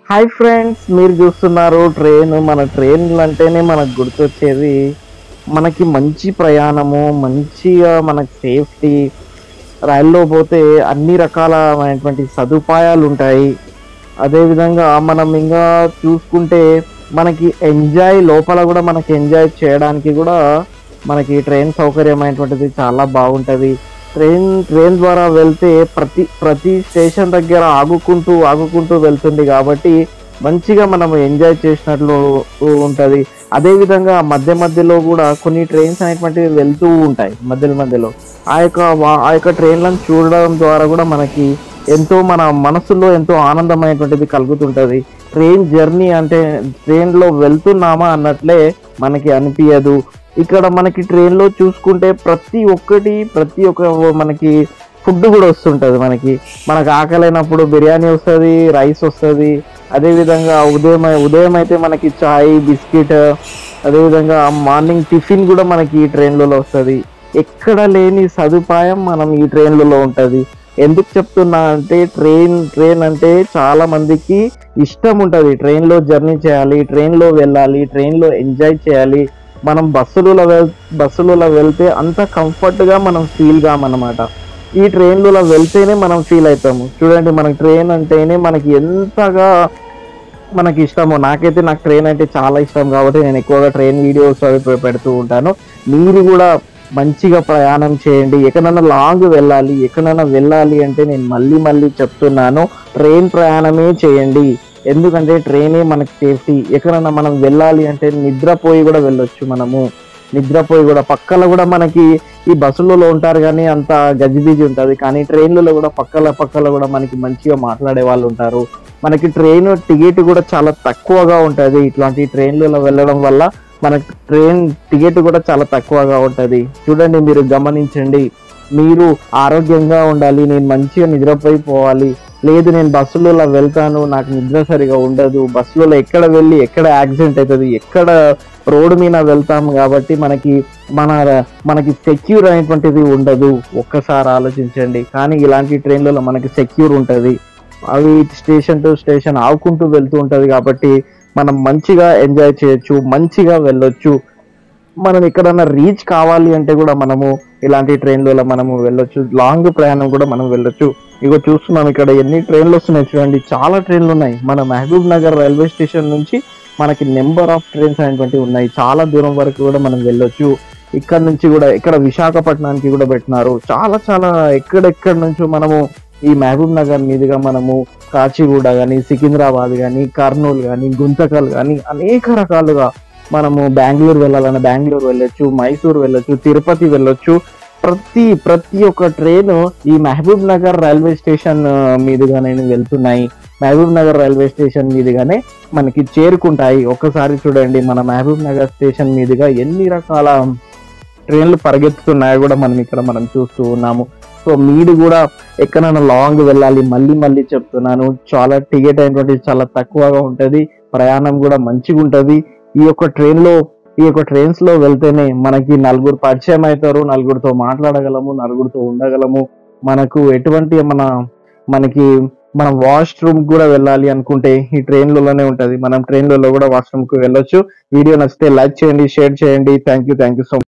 Hi friends, మీరు చూస్తున్నారు train. మన ట్రైన్లు అంటేనే మనకు గుర్తొచ్చేది మనకి మంచి ప్రయాణము, మంచిగా మనకి సేఫ్టీ. రైల్లో పోతే అన్ని రకాలమైనటువంటి సదుపాయాలు ఉంటాయి. అదేవిధంగా మనం ఇంకా చూసుకుంటే మనకి ఎంజాయ్ లోపల కూడా మనకి ఎంజాయ్ చేయడానికి కూడా మనకి ట్రైన్ సౌకర్యమైనటువంటిది చాలా బాగుంటుంది. ట్రైన్ ద్వారా వెళ్తే ప్రతి స్టేషన్ దగ్గర ఆగుకుంటూ ఆగుకుంటూ వెళ్తుంది కాబట్టి మంచిగా మనం ఎంజాయ్ చేసినట్లు ఉంటుంది. అదేవిధంగా మధ్య మధ్యలో కూడా కొన్ని ట్రైన్స్ అనేటువంటివి వెళ్తూ ఉంటాయి మధ్యలో. ఆ యొక్క ట్రైన్లను చూడడం ద్వారా కూడా మనకి ఎంతో మన మనసులో ఎంతో ఆనందమైనటువంటిది కలుగుతుంటుంది. ట్రైన్ జర్నీ అంటే ట్రైన్లో వెళ్తున్నామా అన్నట్లే మనకి అనిపించదు. ఇక్కడ మనకి ట్రైన్లో చూసుకుంటే ప్రతి ఒక్క మనకి ఫుడ్ కూడా వస్తుంటుంది. మనకు ఆకలైనప్పుడు బిర్యానీ వస్తుంది, రైస్ వస్తుంది. అదేవిధంగా ఉదయం అయితే మనకి చాయ్, బిస్కెట్, అదేవిధంగా మార్నింగ్ టిఫిన్ కూడా మనకి ఈ ట్రైన్లలో వస్తుంది. ఎక్కడ లేని సదుపాయం మనం ఈ ట్రైన్లలో ఉంటుంది. ఎందుకు చెప్తున్నా అంటే ట్రైన్ అంటే చాలా మందికి ఇష్టం ఉంటుంది. ట్రైన్లో జర్నీ చేయాలి, ట్రైన్లో వెళ్ళాలి, ట్రైన్లో ఎంజాయ్ చేయాలి. మనం బస్సులలో వెళ్తే అంత కంఫర్ట్గా మనం ఫీల్ కామన్నమాట. ఈ ట్రైన్లలో వెళ్తేనే మనం ఫీల్ అవుతాము. చూడండి, మనకి ట్రైన్ అంటేనే మనకి ఎంతగా మనకి ఇష్టమో. నాకు ట్రైన్ అంటే చాలా ఇష్టం కాబట్టి నేను ఎక్కువగా ట్రైన్ వీడియోస్ అవి పెడుతూ ఉంటాను. మీరు కూడా మంచిగా ప్రయాణం చేయండి. ఎక్కడైనా లాంగ్ వెళ్ళాలి అంటే నేను మళ్ళీ చెప్తున్నాను, ట్రైన్ ప్రయాణమే చేయండి. ఎందుకంటే ట్రైనే మనకి సేఫ్టీ. ఎక్కడైనా మనం వెళ్ళాలి అంటే నిద్రపోయి కూడా వెళ్ళొచ్చు. నిద్రపోయి కూడా పక్కల కూడా మనకి ఈ బస్సులలో ఉంటారు కానీ అంత గజిబిజి ఉంటుంది. కానీ ట్రైన్లలో కూడా పక్కల కూడా మనకి మంచిగా మాట్లాడే వాళ్ళు ఉంటారు. మనకి ట్రైన్ టికెట్ కూడా చాలా తక్కువగా ఉంటుంది. ఇట్లాంటి ట్రైన్లలో వెళ్ళడం వల్ల మనకి ట్రైన్ టికెట్ కూడా చాలా తక్కువగా ఉంటుంది. చూడండి, మీరు గమనించండి. మీరు ఆరోగ్యంగా ఉండాలి, నేను మంచిగా నిద్రపోయిపోవాలి, లేదు నేను బస్సులలో వెళ్తాను, నాకు నిద్ర సరిగా ఉండదు, బస్సులలో ఎక్కడ యాక్సిడెంట్ అవుతుంది, ఎక్కడ రోడ్డు మీద వెళ్తాము కాబట్టి మనకి సెక్యూర్ అనేటువంటిది ఉండదు. ఒక్కసారి ఆలోచించండి. కానీ ఇలాంటి ట్రైన్లలో మనకి సెక్యూర్ ఉంటుంది. అవి స్టేషన్ టు స్టేషన్ ఆవుకుంటూ వెళ్తూ ఉంటుంది కాబట్టి మనం మంచిగా ఎంజాయ్ చేయొచ్చు, మంచిగా వెళ్ళొచ్చు. మనం ఎక్కడన్నా రీచ్ కావాలి అంటే కూడా మనము ఇలాంటి ట్రైన్లలో మనము వెళ్ళొచ్చు. లాంగ్ ప్రయాణం కూడా మనం వెళ్ళొచ్చు. ఇగో చూస్తున్నాం ఇక్కడ ఎన్ని ట్రైన్లు వస్తున్నాయి చూడండి. చాలా ట్రైన్లు ఉన్నాయి. మన మహబూబ్ నగర్ రైల్వే స్టేషన్ నుంచి మనకి నెంబర్ ఆఫ్ ట్రైన్స్ అనేటువంటివి ఉన్నాయి. చాలా దూరం వరకు కూడా మనం వెళ్ళొచ్చు. ఇక్కడ నుంచి కూడా ఇక్కడ విశాఖపట్నానికి కూడా పెట్టినారు. చాలా ఎక్కడెక్కడి నుంచో మనము ఈ మహబూబ్ నగర్ మీదుగా మనము కాచిగూడ కానీ, సికింద్రాబాద్ కానీ, కర్నూలు కానీ, గుంతకల్ కానీ అనేక రకాలుగా మనము బెంగళూరు వెళ్ళాలన్నా బెంగళూరు వెళ్ళొచ్చు, మైసూరు వెళ్ళొచ్చు, తిరుపతి వెళ్ళొచ్చు. ప్రతి ఒక్క ట్రైన్ ఈ మహబూబ్ నగర్ రైల్వే స్టేషన్ మీదుగానే వెళ్తున్నాయి. మహబూబ్ నగర్ రైల్వే స్టేషన్ మీదుగానే మనకి చేరుకుంటాయి. ఒక్కసారి చూడండి, మన మహబూబ్ నగర్ స్టేషన్ మీదుగా ఎన్ని రకాల ట్రైన్లు పరిగెత్తుతున్నాయో కూడా మనం చూస్తూ ఉన్నాము. సో మీరు కూడా ఎక్కడైనా లాంగ్ వెళ్ళాలి, మళ్ళీ చెప్తున్నాను, చాలా టికెట్ అయినటువంటి చాలా తక్కువగా ఉంటుంది. ప్రయాణం కూడా మంచిగా ఉంటుంది. ఈ యొక్క ట్రైన్స్ లో వెళ్తేనే మనకి నలుగురు పరిచయం అవుతారు, నలుగురితో మాట్లాడగలము, నలుగురితో ఉండగలము. మనకు ఎటువంటి మనం వాష్రూమ్ కూడా వెళ్ళాలి అనుకుంటే ఈ ట్రైన్లలోనే ఉంటుంది. మనం ట్రైన్లలో కూడా వాష్రూమ్ కు వెళ్ళొచ్చు. వీడియో నచ్చితే లైక్ చేయండి, షేర్ చేయండి. Thank you so much.